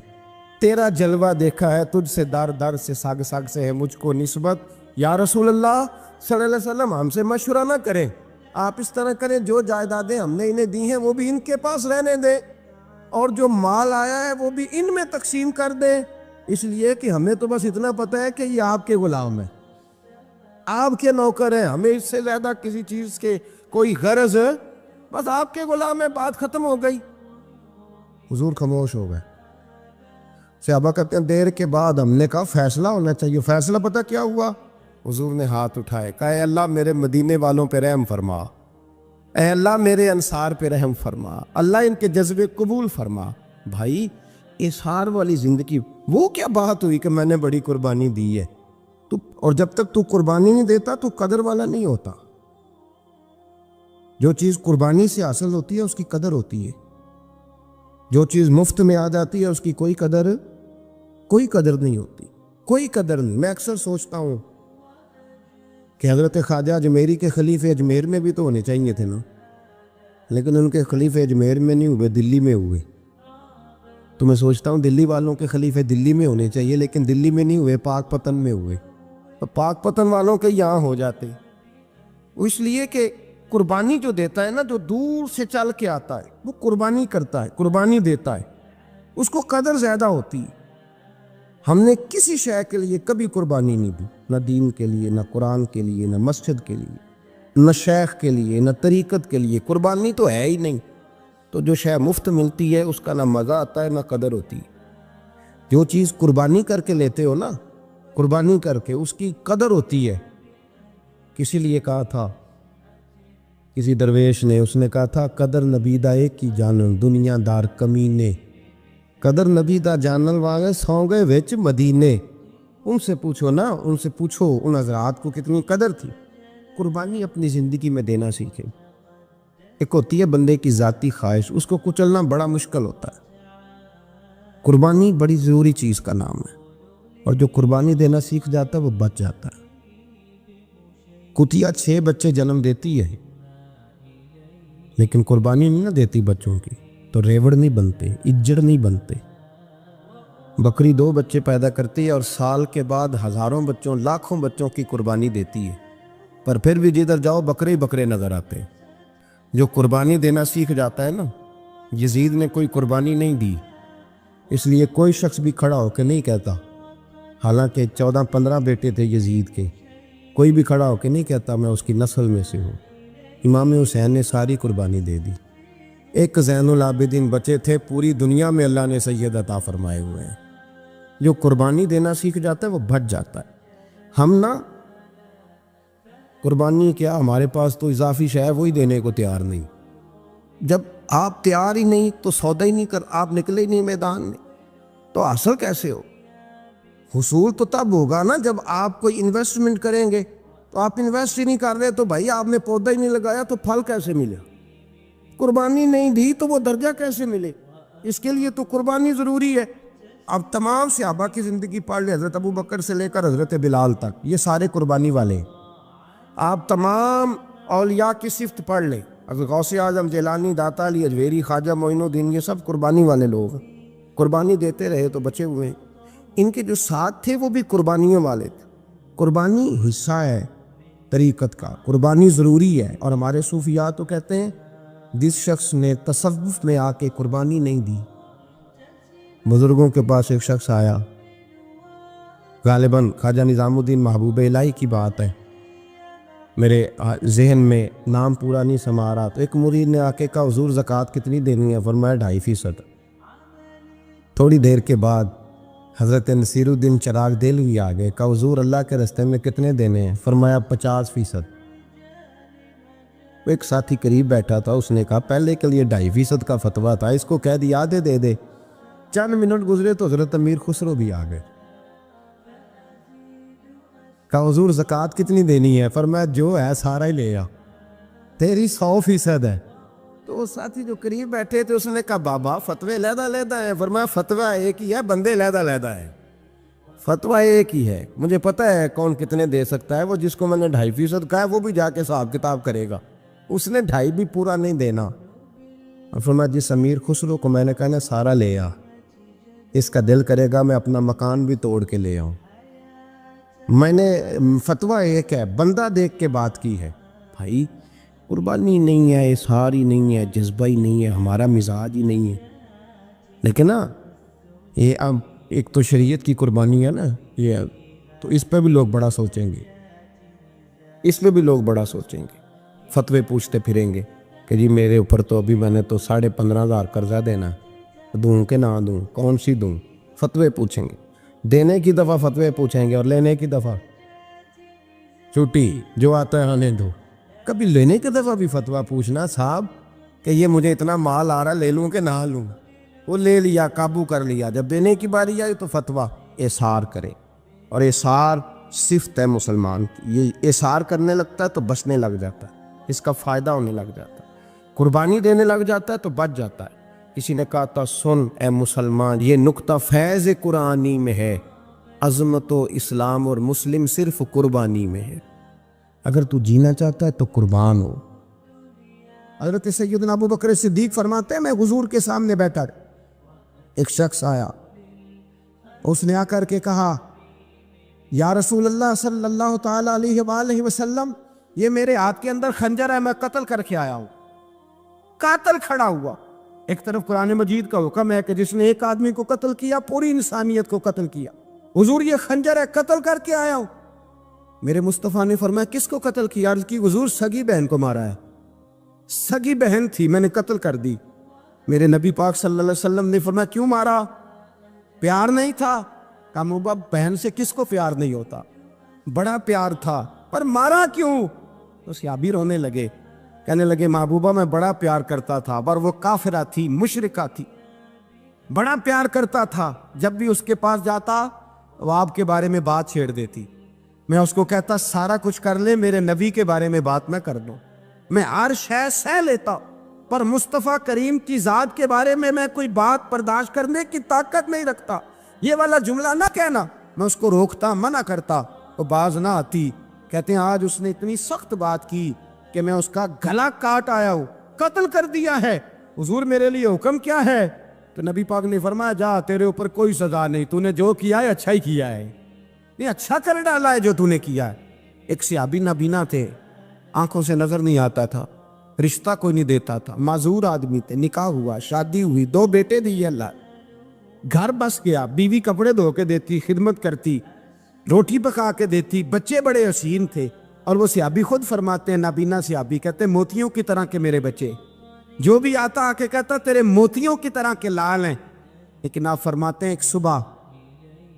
تیرا جلوہ دیکھا ہے، تجھ سے در در سے ساگ ساگ سے ہے مجھ کو نسبت، یا رسول اللہ صلی اللہ علیہ وسلم ہم سے مشورہ نہ کریں، آپ اس طرح کریں جو جائیدادیں ہم نے انہیں دی ہیں وہ بھی ان کے پاس رہنے دیں، اور جو مال آیا ہے وہ بھی ان میں تقسیم کر دیں، اس لیے کہ ہمیں تو بس اتنا پتہ ہے کہ یہ آپ کے غلام ہیں، آپ کے نوکر ہیں، ہمیں اس سے زیادہ کسی چیز کے کوئی غرض ہے، بس آپ کے غلام ہے، بات ختم ہو گئی۔ حضور خاموش ہو گئے۔ صحابہ کہتے ہیں دیر کے بعد ہم نے کہا فیصلہ ہونا چاہیے، فیصلہ پتہ کیا ہوا؟ حضور نے ہاتھ اٹھائے، کہا اے اللہ میرے مدینے والوں پہ رحم فرما، اے اللہ میرے انصار پہ رحم فرما، اللہ ان کے جذبے قبول فرما۔ بھائی اظہار والی زندگی، وہ کیا بات ہوئی کہ میں نے بڑی قربانی دی ہے، اور جب تک تو قربانی نہیں دیتا تو قدر والا نہیں ہوتا۔ جو چیز قربانی سے حاصل ہوتی ہے اس کی قدر ہوتی ہے، جو چیز مفت میں آ جاتی ہے اس کی کوئی قدر نہیں ہوتی، کوئی قدر نہیں۔ میں اکثر سوچتا ہوں کہ حضرت خواجہ اجمیری کے خلیفے اجمیر میں بھی تو ہونے چاہیے تھے نا، لیکن ان کے خلیفے اجمیر میں نہیں ہوئے، دلی میں ہوئے۔ تو میں سوچتا ہوں دلی والوں کے خلیفے دلی میں ہونے چاہیے، لیکن دلی میں نہیں ہوئے، پاک پتن میں ہوئے، تو پاک پتن والوں کے یہاں ہو جاتے۔ اس لیے کہ قربانی جو دیتا ہے نا، جو دور سے چل کے آتا ہے وہ قربانی کرتا ہے، قربانی دیتا ہے، اس کو قدر زیادہ ہوتی ہے۔ ہم نے کسی شے کے لیے کبھی قربانی نہیں دی، نہ دین کے لیے، نہ قرآن کے لیے، نہ مسجد کے لیے، نہ شیخ کے لیے، نہ طریقت کے لیے، قربانی تو ہے ہی نہیں۔ تو جو شے مفت ملتی ہے اس کا نہ مزہ آتا ہے نہ قدر ہوتی ہے۔ جو چیز قربانی کر کے لیتے ہو نا، قربانی کر کے، اس کی قدر ہوتی ہے۔ کسی لیے کہا تھا کسی درویش نے، اس نے کہا تھا قدر نبیدہ ایک کی جانن دنیا دار کمینے، قدر نبیدہ جانن واگے سو گئے وچ مدینے۔ ان سے پوچھو نا، ان سے پوچھو ان حضرات کو کتنی قدر تھی۔ قربانی اپنی زندگی میں دینا سیکھیں۔ ایک ہوتی ہے بندے کی ذاتی خواہش، اس کو کچلنا بڑا مشکل ہوتا ہے۔ قربانی بڑی ضروری چیز کا نام ہے، اور جو قربانی دینا سیکھ جاتا ہے وہ بچ جاتا ہے۔ کتیا 6 بچے جنم دیتی ہے لیکن قربانی نہیں نہ دیتی بچوں کی، تو ریوڑ نہیں بنتے، اجڑ نہیں بنتے۔ بکری 2 بچے پیدا کرتی ہے اور سال کے بعد ہزاروں بچوں، لاکھوں بچوں کی قربانی دیتی ہے، پر پھر بھی جدھر جاؤ بکرے ہی بکرے نظر آتے ہیں۔ جو قربانی دینا سیکھ جاتا ہے نا، یزید نے کوئی قربانی نہیں دی، اس لیے کوئی شخص بھی کھڑا ہو کے نہیں کہتا، حالانکہ 14-15 بیٹے تھے یزید کے، کوئی بھی کھڑا ہو کے نہیں کہتا میں اس کی نسل میں سے ہوں۔ امام حسین نے ساری قربانی دے دی۔ ایک زین العابدین بچے تھے، پوری دنیا میں اللہ نے سید عطا فرمائے ہوئے ہیں۔ جو قربانی دینا سیکھ جاتا ہے وہ بچ جاتا ہے۔ ہم نا قربانی کیا، ہمارے پاس تو اضافی شے ہے وہی دینے کو تیار نہیں۔ جب آپ تیار ہی نہیں تو سودا ہی نہیں کر، آپ نکلے ہی نہیں میدان میں، تو حاصل کیسے ہو؟ حصول تو تب ہوگا نا جب آپ کوئی انویسٹمنٹ کریں گے. تو آپ انویسٹ ہی نہیں کر رہے تو بھائی آپ نے پودا ہی نہیں لگایا تو پھل کیسے ملے؟ قربانی نہیں دی تو وہ درجہ کیسے ملے؟ اس کے لیے تو قربانی ضروری ہے. اب تمام صحابہ کی زندگی پڑھ لیں، حضرت ابو بکر سے لے کر حضرت بلال تک، یہ سارے قربانی والے ہیں. آپ تمام اولیاء کی صفت پڑھ لیں، حضرت غوث اعظم، جیلانی، داتا علی اجویری، خواجہ معین الدین، یہ سب قربانی والے لوگ ہیں. قربانی دیتے رہے تو بچے ہوئے ہیں. ان کے جو ساتھ تھے وہ بھی قربانیوں والے تھے. قربانی حصہ ہے طریقت کا، قربانی ضروری ہے. اور ہمارے صوفیاء تو کہتے ہیں جس شخص نے تصوف میں آ کے قربانی نہیں دی. بزرگوں کے پاس ایک شخص آیا، غالباً خواجہ نظام الدین محبوب الہی کی بات ہے، میرے ذہن میں نام پورا نہیں سما رہا. تو ایک مرید نے آ کے کہا حضور زکوٰۃ کتنی دینی ہے؟ فرمایا 2.5%. تھوڑی دیر کے بعد حضرت نصیر الدین چراغ دہلوی آ گئے، کہا حضور اللہ کے راستے میں کتنے دینے ہیں؟ فرمایا 50%. ایک ساتھی قریب بیٹھا تھا، اس نے کہا پہلے کے لیے 2.5% کا فتویٰ تھا، اس کو کہہ دیا آدھے دے دے. چند منٹ گزرے تو حضرت امیر خسرو بھی آ گئے. کہا حضور زکوٰۃ کتنی دینی ہے؟ فرمایا جو ہے سارا ہی لے آ، تیری 100% ہے. تو وہ ساتھی جو قریب بیٹھے تھے اس نے کہا بابا فتوے علیحدہ علیحدہ ہیں. فرمایا فتویٰ ایک ہی ہے، بندے علیحدہ علیحدہ ہیں. فتویٰ ایک ہی ہے، مجھے پتہ ہے کون کتنے دے سکتا ہے. وہ جس کو میں نے 2.5% کہا ہے وہ بھی جا کے حساب کتاب کرے گا، اس نے 2.5 بھی پورا نہیں دینا. اور فرمایا جس امیر خسرو کو میں نے کہا نا سارا لے آ، اس کا دل کرے گا میں اپنا مکان بھی توڑ کے لے آؤں. میں نے فتویٰ ایک ہے، بندہ دیکھ کے بات کی ہے. بھائی قربانی نہیں ہے، اظہار ہی نہیں ہے، جذبہ ہی نہیں ہے، ہمارا مزاج ہی نہیں ہے. لیکن نا یہ اب ایک تو شریعت کی قربانی ہے نا یہ، تو اس پہ بھی لوگ بڑا سوچیں گے، اس پہ بھی لوگ بڑا سوچیں گے. فتوے پوچھتے پھریں گے کہ جی میرے اوپر تو ابھی میں نے تو 15,500 قرضہ دینا، دوں کہ نہ دوں، کون سی دوں؟ فتوے پوچھیں گے. دینے کی دفعہ فتوے پوچھیں گے اور لینے کی دفعہ چھٹی، جو آتا ہے آنے دو. کبھی لینے کی دفعہ بھی فتویٰ پوچھنا صاحب کہ یہ مجھے اتنا مال آ رہا لے لوں کہ نہ لوں. وہ لے لیا، قابو کر لیا. جب دینے کی باری آئی تو فتویٰ اظہار کرے. اور اظہار صفت ہے مسلمان کی، یہ اظہار کرنے لگتا ہے تو بچنے لگ جاتا ہے، اس کا فائدہ ہونے لگ جاتا ہے. قربانی دینے لگ جاتا ہے تو بچ جاتا ہے. کسی نے کہا تھا سن اے مسلمان، یہ نقطہ فیض قرآنی میں ہے، عظمت و اسلام اور مسلم صرف قربانی میں ہے. اگر تو جینا چاہتا ہے تو قربان ہو. حضرت سیدنا ابو بکر صدیق فرماتے ہیں میں حضور کے سامنے بیٹھا، ایک شخص آیا، اس نے آ کر کے کہا یا رسول اللہ صلی اللہ تعالی علیہ وآلہ وسلم، یہ میرے ہاتھ کے اندر خنجر ہے، میں قتل کر کے آیا ہوں. قاتل کھڑا ہوا. ایک طرف قرآن مجید کا حکم ہے کہ جس نے ایک آدمی کو قتل کیا پوری انسانیت کو قتل کیا. حضور یہ خنجر ہے، قتل کر کے آیا ہوں. میرے مصطفیٰ نے فرمایا کس کو قتل کیا؟ عرض کی حضور سگی بہن کو مارا ہے. سگی بہن تھی، میں نے قتل کر دی. میرے نبی پاک صلی اللہ علیہ وسلم نے فرمایا کیوں مارا؟ پیار نہیں تھا؟ کہا محبوبہ بہن سے کس کو پیار نہیں ہوتا، بڑا پیار تھا، پر مارا کیوں؟ تو صحابی رونے لگے، کہنے لگے محبوبہ میں بڑا پیار کرتا تھا، پر وہ کافرہ تھی، مشرکہ تھی، بڑا پیار کرتا تھا. جب بھی اس کے پاس جاتا وہ آپ کے بارے میں بات چھیڑ دیتی. میں اس کو کہتا سارا کچھ کر لے، میرے نبی کے بارے میں بات نہ کر دو. میں ہر شے سہ لیتا، پر مصطفیٰ کریم کی ذات کے بارے میں کوئی بات برداشت کرنے کی طاقت نہیں رکھتا. یہ والا جملہ نہ کہنا. میں اس کو روکتا، منع کرتا، وہ باز نہ آتی. کہتے ہیں آج اس نے اتنی سخت بات کی کہ میں اس کا گلا کاٹ آیا ہوں، قتل کر دیا ہے. حضور میرے لیے حکم کیا ہے؟ تو نبی پاک نے فرمایا جا، تیرے اوپر کوئی سزا نہیں، تو نے جو کیا ہے اچھا ہی کیا ہے، یہ اچھا کر ڈالا ہے جو تو نے کیا ہے. ایک صحابی نابینا تھے، آنکھوں سے نظر نہیں آتا تھا، رشتہ کوئی نہیں دیتا تھا، معذور آدمی تھے. نکاح ہوا، شادی ہوئی، 2 بیٹے دیے اللہ، گھر بس گیا، بیوی کپڑے دھو کے دیتی، خدمت کرتی، روٹی پکا کے دیتی، بچے بڑے حسین تھے. اور وہ صحابی خود فرماتے ہیں، نابینا صحابی کہتے ہیں موتیوں کی طرح کے میرے بچے، جو بھی آتا آ کے کہتا تیرے موتیوں کی طرح کے لال ہیں. لیکن آپ فرماتے ہیں ایک صبح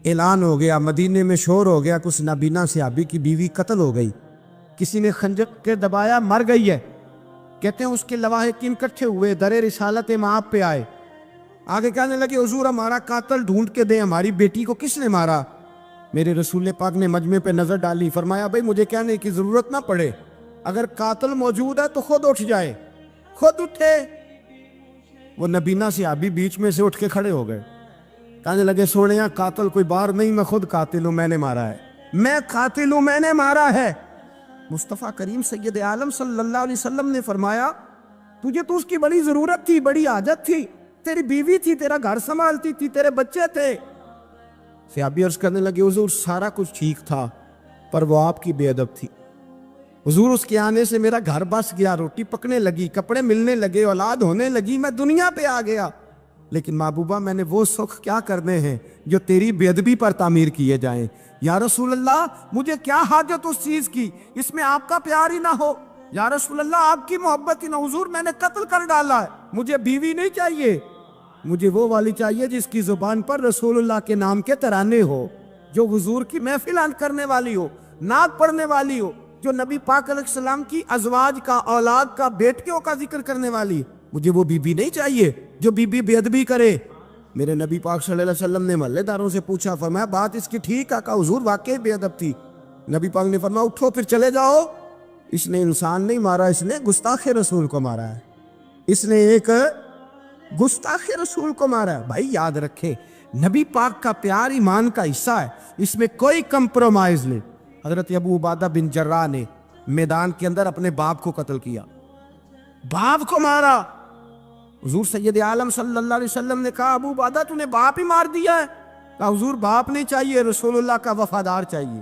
اعلان ہو گیا، مدینے میں شور ہو گیا کہ اس نابینا صحابی کی بیوی قتل ہو گئی، کسی نے خنجر کے دبایا، مر گئی ہے. کہتے ہیں اس کے لواحقین اکٹھے ہوئے، در رسالت امام پہ آئے، آگے کہنے لگے حضور ہمارا قاتل ڈھونڈ کے دیں، ہماری بیٹی کو کس نے مارا؟ میرے رسول پاک نے مجمع پہ نظر ڈالی، فرمایا بھائی مجھے کہنے کی ضرورت نہ پڑے، اگر قاتل موجود ہے تو خود اٹھ جائے۔ خود اٹھے۔ وہ نبینا صحابی بیچ میں سے اٹھ کے کھڑے ہو گئے، کہنے لگے سونیا قاتل کوئی باہر نہیں، میں خود قاتل ہوں، میں نے مارا ہے، میں قاتل ہوں، میں نے مارا ہے۔ مصطفیٰ کریم سید عالم صلی اللہ علیہ وسلم نے فرمایا تجھے تو اس کی بڑی ضرورت تھی، بڑی حاجت تھی، تیری بیوی تھی، تیرا گھر سنبھالتی تھی، تیرے بچے تھے۔ صحابی عرض کرنے لگے حضور سارا کچھ ٹھیک تھا پر وہ آپ کی بے ادب تھی حضور، اس کے آنے سے میرا گھر بس گیا، روٹی پکنے لگی، کپڑے ملنے لگے، اولاد ہونے لگی، میں دنیا پہ آ گیا، لیکن محبوبہ میں نے وہ سکھ کیا کرنے ہیں جو تیری بے ادبی پر تعمیر کیے جائیں۔ یا رسول اللہ مجھے کیا حاجت اس چیز کی، اس میں آپ کا پیار ہی نہ ہو، یا رسول اللہ آپ کی محبت ہی نہ، حضور میں نے قتل کر ڈالا ہے، مجھے بیوی نہیں چاہیے، مجھے وہ والی چاہیے جس کی زبان پر رسول اللہ کے نام کے ترانے ہو، جو حضور کی محفل کرنے والی ہو، نعت پڑھنے والی ہو، جو نبی پاک علیہ السلام کی ازواج کا، اولاد کا، بیٹیوں کا ذکر کرنے والی۔ مجھے وہ بی بی نہیں چاہیے جو بی بی بے ادبی کرے۔ میرے نبی پاک صلی اللہ علیہ وسلم نے محلے داروں سے پوچھا، فرمایا بات اس کی ٹھیک ہے؟ کہا حضور واقعی بے ادب تھی۔ نبی پاک نے فرمایا اٹھو پھر چلے جاؤ، اس نے انسان نہیں مارا، اس نے گستاخ رسول کو مارا ہے، اس نے ایک گستاخ رسول کو مارا ہے۔ بھائی یاد رکھے نبی پاک کا پیار ایمان کا حصہ ہے، اس میں کوئی کمپرومائز نہیں۔ حضرت ابو عبادہ بن جراح نے میدان کے اندر اپنے باپ کو قتل کیا، باپ کو مارا۔ حضور سید عالم صلی اللہ علیہ وسلم نے کہا ابو عبادہ تو نے باپ ہی مار دیا ہے؟ کہا حضور باپ نہیں چاہیے، رسول اللہ کا وفادار چاہیے،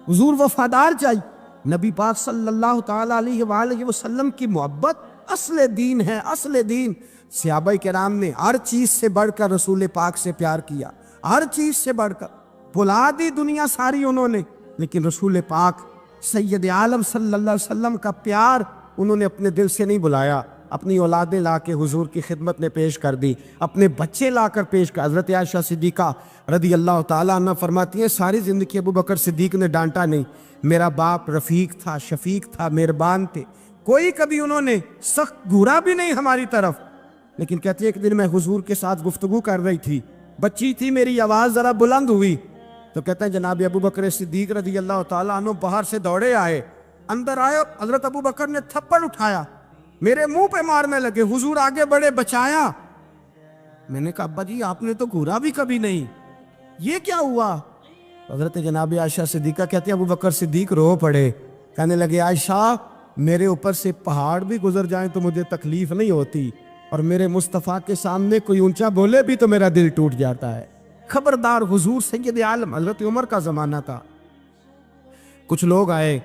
حضور وفادار چاہیے۔ نبی پاک صلی اللہ تعالی علیہ وآلہ وسلم کی محبت اصل دین ہے، اصل دین۔ صحابہ کرام نے ہر چیز سے بڑھ کر رسول پاک سے پیار کیا، ہر چیز سے بڑھ کر، بھلا دی دنیا ساری انہوں نے، لیکن رسول پاک سید عالم صلی اللہ علیہ وسلم کا پیار انہوں نے اپنے دل سے نہیں بلایا، اپنی اولادیں لا کے حضور کی خدمت میں پیش کر دی، اپنے بچے لا کر پیش کر۔ حضرت عائشہ صدیقہ رضی اللہ تعالیٰ عنہ فرماتی ہیں ساری زندگی ابو بکر صدیق نے ڈانٹا نہیں، میرا باپ رفیق تھا، شفیق تھا، مہربان تھے، کوئی کبھی انہوں نے سخت گھورا بھی نہیں ہماری طرف۔ لیکن کہتی ہے ایک دن میں حضور کے ساتھ گفتگو کر رہی تھی، بچی تھی، میری آواز ذرا بلند ہوئی تو کہتے ہیں جناب ابو بکر صدیق رضی اللہ تعالیٰ عنہ باہر سے دوڑے آئے، اندر آئے، حضرت ابو بکر نے تھپڑ اٹھایا، میرے منہ پہ مارنے لگے، حضور آگے بڑھے، بچایا۔ میں نے کہا ابا جی آپ نے تو گھورا بھی کبھی نہیں، یہ کیا ہوا؟ حضرت جناب عائشہ صدیقہ کہتے ہیں ابو بکر صدیق رو پڑے، کہنے لگے عائشہ میرے اوپر سے پہاڑ بھی گزر جائیں تو مجھے تکلیف نہیں ہوتی، اور میرے مصطفیٰ کے سامنے کوئی اونچا بولے بھی تو میرا دل ٹوٹ جاتا ہے۔ خبردار، حضور سید عالم، حضرت عمر کا زمانہ تھا، کچھ لوگ آئے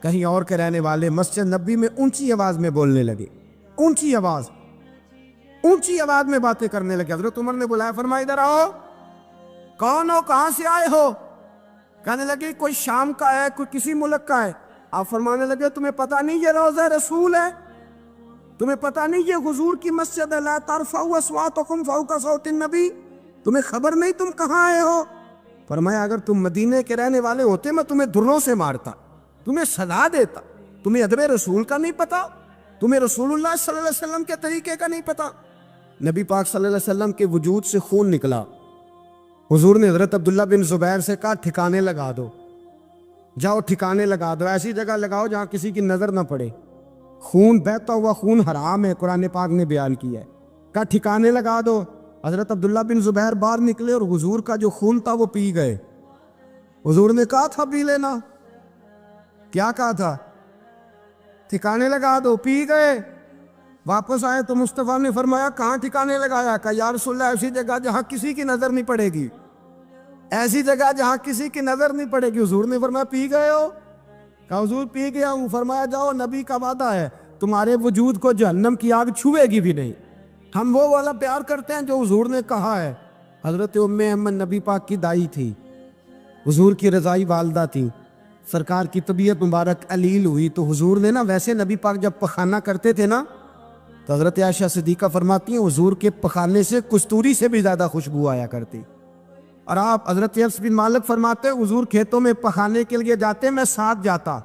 کہیں اور کے رہنے والے، مسجد نبی میں اونچی آواز میں بولنے لگے، اونچی آواز میں باتیں کرنے لگے۔ حضرت عمر نے بلایا، فرمایا ادھر آؤ، کون ہو، کہاں سے آئے ہو؟ کہنے لگے کوئی شام کا ہے، کوئی کسی ملک کا ہے۔ آپ فرمانے لگے تمہیں پتہ نہیں یہ روضہ رسول ہے؟ تمہیں پتہ نہیں یہ حضور کی مسجد ہے؟ لا ترفعوا اصواتکم فوق صوت النبی، تمہیں خبر نہیں تم کہاں آئے ہو؟ فرمایا اگر تم مدینے کے رہنے والے ہوتے میں تمہیں دروں سے مارتا، تمہیں سزا دیتا۔ تمہیں ادب رسول کا نہیں پتا، تمہیں رسول اللہ صلی اللہ علیہ وسلم کے طریقے کا نہیں پتا۔ نبی پاک صلی اللہ علیہ وسلم کے وجود سے خون نکلا، حضور نے حضرت عبداللہ بن زبیر سے کہا ٹھکانے لگا دو، جاؤ ٹھکانے لگا دو، ایسی جگہ لگاؤ جہاں کسی کی نظر نہ پڑے، خون بہتا ہوا خون حرام ہے، قرآن پاک نے بیان کیا ہے، کہا ٹھکانے لگا دو۔ حضرت عبداللہ بن زبیر باہر نکلے اور حضور کا جو خون تھا وہ پی گئے۔ حضور نے کہا تھا پی لینا، کیا کہا تھا؟ ٹھکانے لگا دو، پی گئے۔ واپس آئے تو مصطفیٰ نے فرمایا کہاں ٹھکانے لگایا؟ کہا یا رسول اللہ ایسی جگہ جہاں کسی کی نظر نہیں پڑے گی، ایسی جگہ جہاں کسی کی نظر نہیں پڑے گی۔ حضور نے فرمایا پی گئے ہو؟ کہا حضور پی گیا ہوں۔ فرمایا جاؤ، نبی کا وعدہ ہے تمہارے وجود کو جہنم کی آگ چھوئے گی بھی نہیں۔ ہم وہ والا پیار کرتے ہیں جو حضور نے کہا ہے۔ حضرت ام احمد نبی پاک کی دائی تھی، حضور کی رضائی والدہ تھی، سرکار کی طبیعت مبارک علیل ہوئی تو حضور نے ویسے نبی پاک جب پخانہ کرتے تھے تو حضرت عائشہ صدیقہ فرماتی ہیں حضور کے پخانے سے کستوری سے بھی زیادہ خوشبو آیا کرتی۔ اور آپ حضرت انس بن مالک فرماتے ہیں حضور کھیتوں میں پخانے کے لیے جاتے، میں ساتھ جاتا،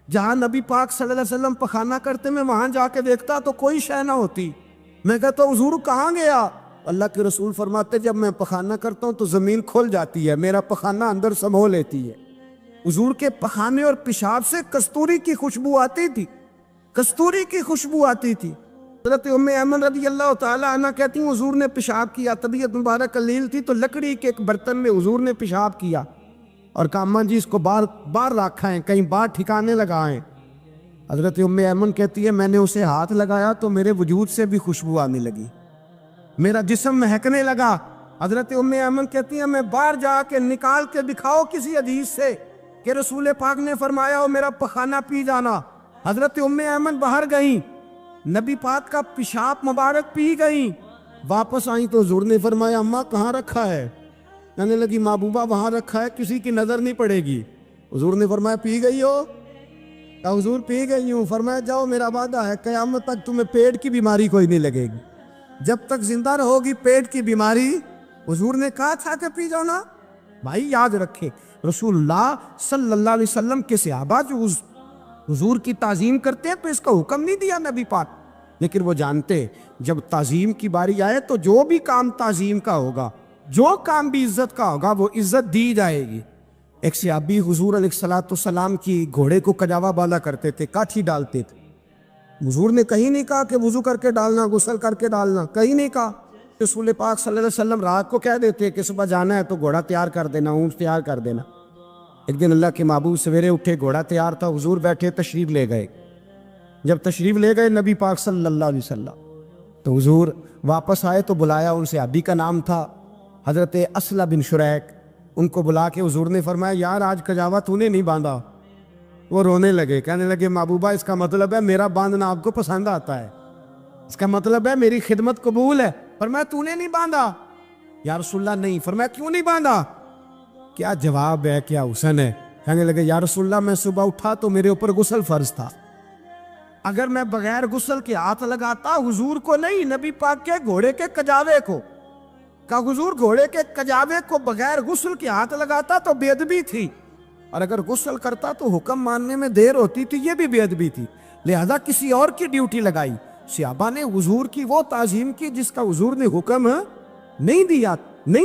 جہاں نبی پاک صلی اللہ علیہ وسلم پخانہ کرتے میں وہاں جا کے دیکھتا تو کوئی شے نہ ہوتی۔ میں کہتا حضور کہاں گیا؟ اللہ کے رسول فرماتے جب میں پخانہ کرتا ہوں تو زمین کھل جاتی ہے، میرا پخانہ اندر سمو لیتی ہے۔ حضور کے پخانے اور پیشاب سے کستوری کی خوشبو آتی تھی، کستوری کی خوشبو آتی تھی۔ حضرت ام ایمن رضی اللہ تعالی عنہ کہتی ہیں حضور نے پیشاب کیا، طبیعت مبارک قلیل تھی تو لکڑی کے ایک برتن میں حضور نے پیشاب کیا اور کہا اماں جی اس کو باہر رکھا ہے، کہیں باہر ٹھکانے لگائیں۔ حضرت ام ایمن کہتی ہے میں نے اسے ہاتھ لگایا تو میرے وجود سے بھی خوشبو آنے لگی، میرا جسم مہکنے لگا۔ حضرت ام ایمن کہتی ہے میں باہر جا کے نکال کے دکھاؤ کسی حدیث سے کہ رسول پاک نے فرمایا ہو میرا پخانہ پی جانا۔ حضرت ام ایمن باہر گئیں، نبی پاک کا پیشاب مبارک پی گئیں، واپس آئیں تو حضور نے فرمایا اماں کہاں رکھا ہے؟ کہنے لگی محبوبہ وہاں رکھا ہے، کسی کی نظر نہیں پڑے گی۔ حضور نے فرمایا پی گئی ہو؟ کہا حضور پی گئی ہوں۔ فرمایا جاؤ میرا وعدہ ہے قیامت تک تمہیں پیٹ کی بیماری کوئی نہیں لگے گی، جب تک زندہ رہو گی پیٹ کی بیماری۔ حضور نے کہا تھا کہ پی جاؤ نا۔ بھائی یاد رکھے رسول اللہ صلی اللہ علیہ وسلم کے صحابہ جو حضور کی تعظیم کرتے ہیں تو اس کا حکم نہیں دیا نبی پاک، لیکن وہ جانتے جب تعظیم کی باری آئے تو جو بھی کام تعظیم کا ہوگا، جو کام بھی عزت کا ہوگا وہ عزت دی جائے گی۔ ایک صحابی حضور علیہ السلام کی گھوڑے کو کجاوا بالا کرتے تھے، کاٹھی ڈالتے تھے۔ حضور نے کہیں نہیں کہا کہ وضو کر کے ڈالنا، غسل کر کے ڈالنا، کہیں نہیں کہا۔ رسول پاک صلی اللہ علیہ وسلم رات کو کہہ دیتے کہ صبح جانا ہے تو گھوڑا تیار کر دینا، اونٹ تیار کر دینا۔ ایک دن اللہ کے محبوب سویرے اٹھے، گھوڑا تیار تھا، حضور بیٹھے تشریف لے گئے۔ جب تشریف لے گئے نبی پاک صلی اللہ علیہ وسلم تو حضور واپس آئے تو بلایا، ان سے صحابی کا نام تھا حضرت اسلم بن شریک۔ ان کو بلا کے حضور نے فرمایا یار آج کجاوا تو نے نہیں باندھا۔ وہ رونے لگے، کہنے لگے محبوبہ اس کا مطلب ہے میرا باندھنا آپ کو پسند آتا ہے، اس کا مطلب ہے میری خدمت قبول ہے۔ فرمایا تو نے نہیں باندھا؟ یا رسول اللہ نہیں۔ فرمایا کیوں نہیں باندھا؟ کیا جواب ہے، کیا حسن ہے۔ کہنے لگے یا رسول اللہ میں صبح اٹھا تو میرے اوپر غسل فرض تھا، اگر میں بغیر غسل کے ہاتھ لگاتا حضور کو نہیں نبی پاک کے گھوڑے کے کجاوے کو، کہا حضور گھوڑے کے کجاوے کو بغیر غسل کے ہاتھ لگاتا تو بے ادبی تھی، اور اگر غسل کرتا تو حکم ماننے میں دیر ہوتی تھی، یہ بھی بے ادبی تھی، لہذا کسی اور کی ڈیوٹی لگائی۔ صحابہ نے حضور کی وہ تعظیم کی جس کا حضور نے حکم نہیں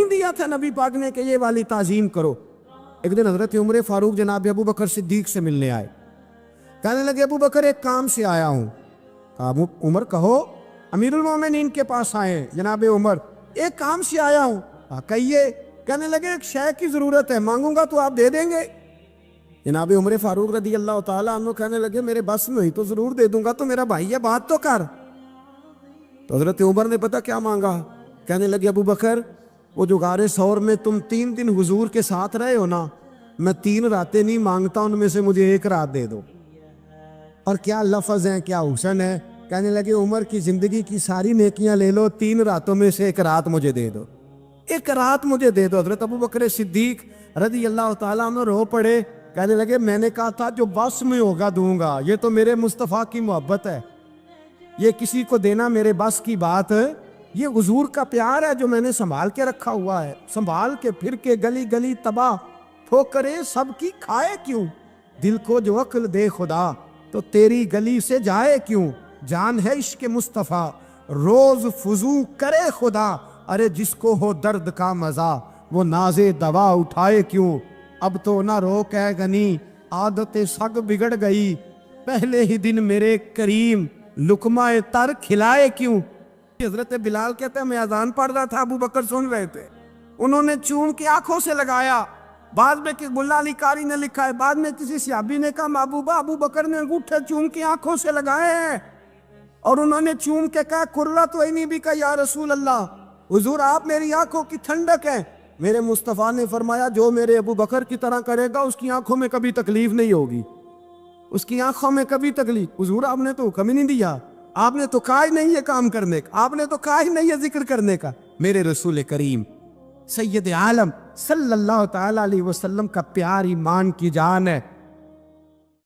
دیا تھا نبی پاک نے کہ یہ والی تعظیم کرو۔ ایک دن حضرت عمر فاروق جناب ابو بکر صدیق سے ملنے آئے، کہنے لگے ابو بکر ایک کام سے آیا ہوں۔ کہا عمر کہو۔ امیر المومنین کے پاس آئے جناب عمر، ایک کام سے آیا ہوں۔ کہیے۔ کہنے لگے ایک شے کی ضرورت ہے، مانگوں گا تو آپ دے دیں گے؟ جناب عمر فاروق رضی اللہ تعالیٰ عنہ کہنے لگے میرے بس میں ہوئی تو ضرور دے دوں گا، تو میرا بھائی ہے بات تو کر۔ تو حضرت عمر نے پتا کیا مانگا؟ کہنے لگے ابو بکر وہ جو غار ثور میں تم 3 دن حضور کے ساتھ رہے ہو نا، میں 3 راتیں نہیں مانگتا، ان میں سے مجھے 1 رات دے دو۔ اور کیا لفظ ہیں، کیا حسن ہے۔ کہنے لگے عمر کی زندگی کی ساری نیکیاں لے لو، 3 راتوں میں سے 1 رات مجھے دے دو، 1 رات مجھے دے دو۔ حضرت ابو بکر صدیق رضی اللہ تعالیٰ عنہ رو پڑے، کہنے لگے میں نے کہا تھا جو بس میں ہوگا دوں گا، یہ تو میرے مصطفیٰ کی محبت ہے، یہ کسی کو دینا میرے بس کی بات ہے، یہ حضور کا پیار ہے جو میں نے سنبھال کے رکھا ہوا ہے، سنبھال کے پھر کے گلی گلی تباہ ٹھوکرے سب کی کھائے کیوں، دل کو جو عقل دے خدا تو تیری گلی سے جائے کیوں، جان ہے عشق مصطفیٰ روز فضو کرے خدا، ارے جس کو ہو درد کا مزہ وہ ناز دوا اٹھائے کیوں، اب تو نہ روک ہے غنی عادت سگ بگڑ گئی، پہلے ہی دن میرے کریم لقمہ تر کھلائے کیوں۔ حضرت بلال کہتے ہیں میں اذان پڑھ رہا تھا، ابو بکر سن رہے تھے، انہوں نے چوم کے آنکھوں سے لگایا، بعد میں کہ ملا علی قاری نے لکھا ہے، بعد میں کسی صحابی نے کہا محبوبہ ابو بکر نے انگوٹھے چوم کے آنکھوں سے لگائے ہیں، اور انہوں نے چوم کے کہا کرلا تو نہیں بھی کہا یا رسول اللہ حضور آپ میری آنکھوں کی ٹھنڈک ہے۔ میرے مصطفیٰ نے فرمایا جو میرے ابو بکر کی طرح کرے گا اس کی آنکھوں میں کبھی تکلیف نہیں ہوگی، اس کی آنکھوں میں کبھی تکلیف۔ حضور آپ نے تو حکم ہی نہیں دیا، آپ نے تو کہا ہی نہیں یہ کام کرنے کا، آپ نے تو کہا ہی نہیں یہ ذکر کرنے کا۔ میرے رسول کریم سید عالم صلی اللہ تعالی علیہ وسلم کا پیار ایمان کی جان ہے۔